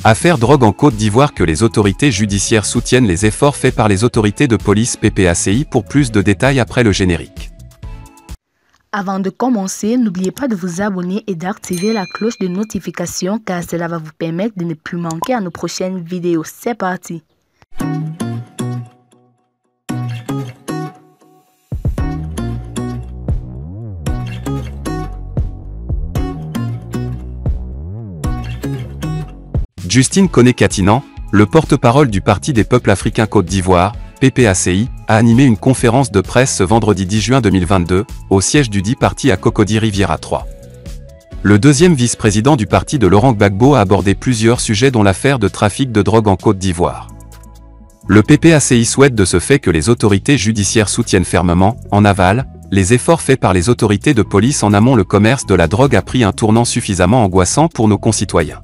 Affaire drogue en Côte d'Ivoire que les autorités judiciaires soutiennent les efforts faits par les autorités de police PPACI. Pour plus de détails après le générique. Avant de commencer, n'oubliez pas de vous abonner et d'activer la cloche de notification car cela va vous permettre de ne plus manquer à nos prochaines vidéos. C'est parti! Justine Koné-Katinan, le porte-parole du Parti des peuples africains Côte d'Ivoire, PPACI, a animé une conférence de presse ce vendredi 10 juin 2022, au siège du dit parti à Cocody Riviera 3. Le deuxième vice-président du parti de Laurent Gbagbo a abordé plusieurs sujets dont l'affaire de trafic de drogue en Côte d'Ivoire. Le PPACI souhaite de ce fait que les autorités judiciaires soutiennent fermement, en aval, les efforts faits par les autorités de police en amont. Le commerce de la drogue a pris un tournant suffisamment angoissant pour nos concitoyens.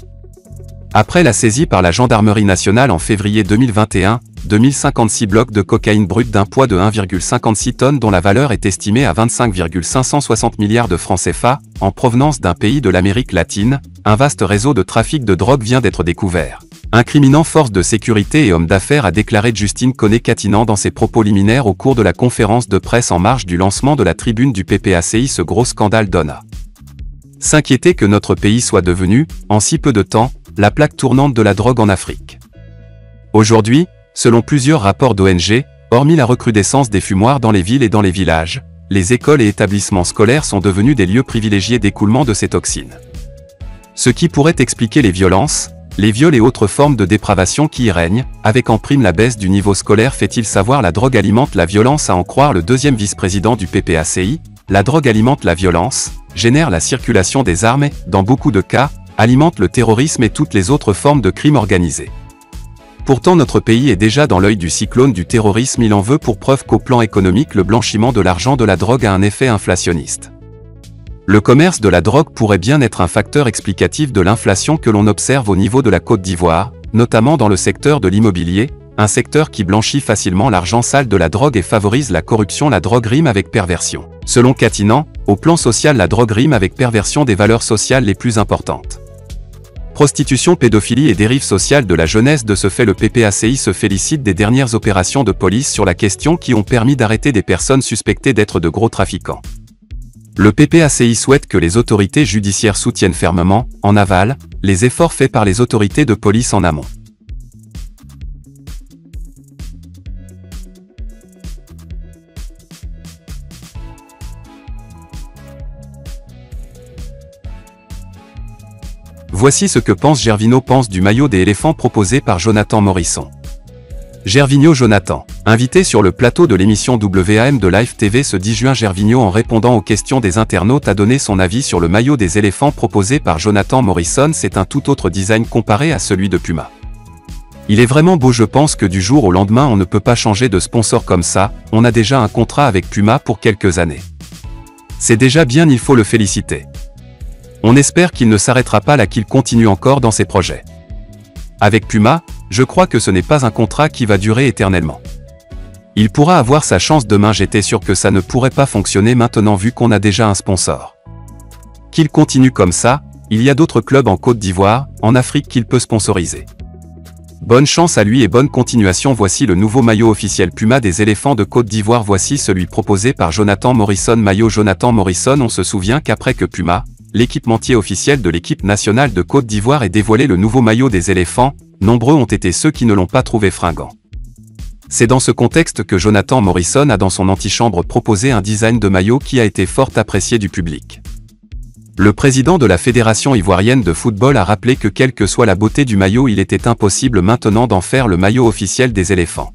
Après la saisie par la gendarmerie nationale en février 2021, 2056 blocs de cocaïne brute d'un poids de 1,56 tonnes dont la valeur est estimée à 25,560 milliards de francs CFA, en provenance d'un pays de l'Amérique latine, un vaste réseau de trafic de drogue vient d'être découvert, incriminant forces de sécurité et hommes d'affaires, a déclaré Justine Koné-Katinan dans ses propos liminaires au cours de la conférence de presse en marge du lancement de la tribune du PPACI. Ce gros scandale donne à s'inquiéter que notre pays soit devenu, en si peu de temps, la plaque tournante de la drogue en Afrique. Aujourd'hui, selon plusieurs rapports d'ONG, hormis la recrudescence des fumoirs dans les villes et dans les villages, les écoles et établissements scolaires sont devenus des lieux privilégiés d'écoulement de ces toxines. Ce qui pourrait expliquer les violences, les viols et autres formes de dépravation qui y règnent, avec en prime la baisse du niveau scolaire. Fait-il savoir, la drogue alimente la violence, à en croire le deuxième vice-président du PPACI, la drogue alimente la violence, génère la circulation des armes et, dans beaucoup de cas, alimente le terrorisme et toutes les autres formes de crimes organisés. Pourtant notre pays est déjà dans l'œil du cyclone du terrorisme. Il en veut pour preuve qu'au plan économique, le blanchiment de l'argent de la drogue a un effet inflationniste. Le commerce de la drogue pourrait bien être un facteur explicatif de l'inflation que l'on observe au niveau de la Côte d'Ivoire, notamment dans le secteur de l'immobilier, un secteur qui blanchit facilement l'argent sale de la drogue et favorise la corruption. La drogue rime avec perversion. Selon Katinan, au plan social, la drogue rime avec perversion des valeurs sociales les plus importantes. Prostitution, pédophilie et dérive sociale de la jeunesse. De ce fait, le PPACI se félicite des dernières opérations de police sur la question qui ont permis d'arrêter des personnes suspectées d'être de gros trafiquants. Le PPACI souhaite que les autorités judiciaires soutiennent fermement, en aval, les efforts faits par les autorités de police en amont. Voici ce que Gervinho pense du maillot des éléphants proposé par Jonathan Morisson. Gervinho Jonathan, invité sur le plateau de l'émission WAM de Live TV ce 10 juin, Gervinho, en répondant aux questions des internautes, a donné son avis sur le maillot des éléphants proposé par Jonathan Morisson. C'est un tout autre design comparé à celui de Puma. Il est vraiment beau. Je pense que du jour au lendemain on ne peut pas changer de sponsor comme ça, on a déjà un contrat avec Puma pour quelques années. C'est déjà bien, il faut le féliciter. On espère qu'il ne s'arrêtera pas là, qu'il continue encore dans ses projets. Avec Puma, je crois que ce n'est pas un contrat qui va durer éternellement. Il pourra avoir sa chance demain. J'étais sûr que ça ne pourrait pas fonctionner maintenant vu qu'on a déjà un sponsor. Qu'il continue comme ça, il y a d'autres clubs en Côte d'Ivoire, en Afrique qu'il peut sponsoriser. Bonne chance à lui et bonne continuation. Voici le nouveau maillot officiel Puma des éléphants de Côte d'Ivoire. Voici celui proposé par Jonathan Morisson. Maillot Jonathan Morisson. On se souvient qu'après que Puma, l'équipementier officiel de l'équipe nationale de Côte d'Ivoire, ait dévoilé le nouveau maillot des éléphants, nombreux ont été ceux qui ne l'ont pas trouvé fringant. C'est dans ce contexte que Jonathan Morisson a dans son antichambre proposé un design de maillot qui a été fort apprécié du public. Le président de la Fédération ivoirienne de football a rappelé que quelle que soit la beauté du maillot, il était impossible maintenant d'en faire le maillot officiel des éléphants.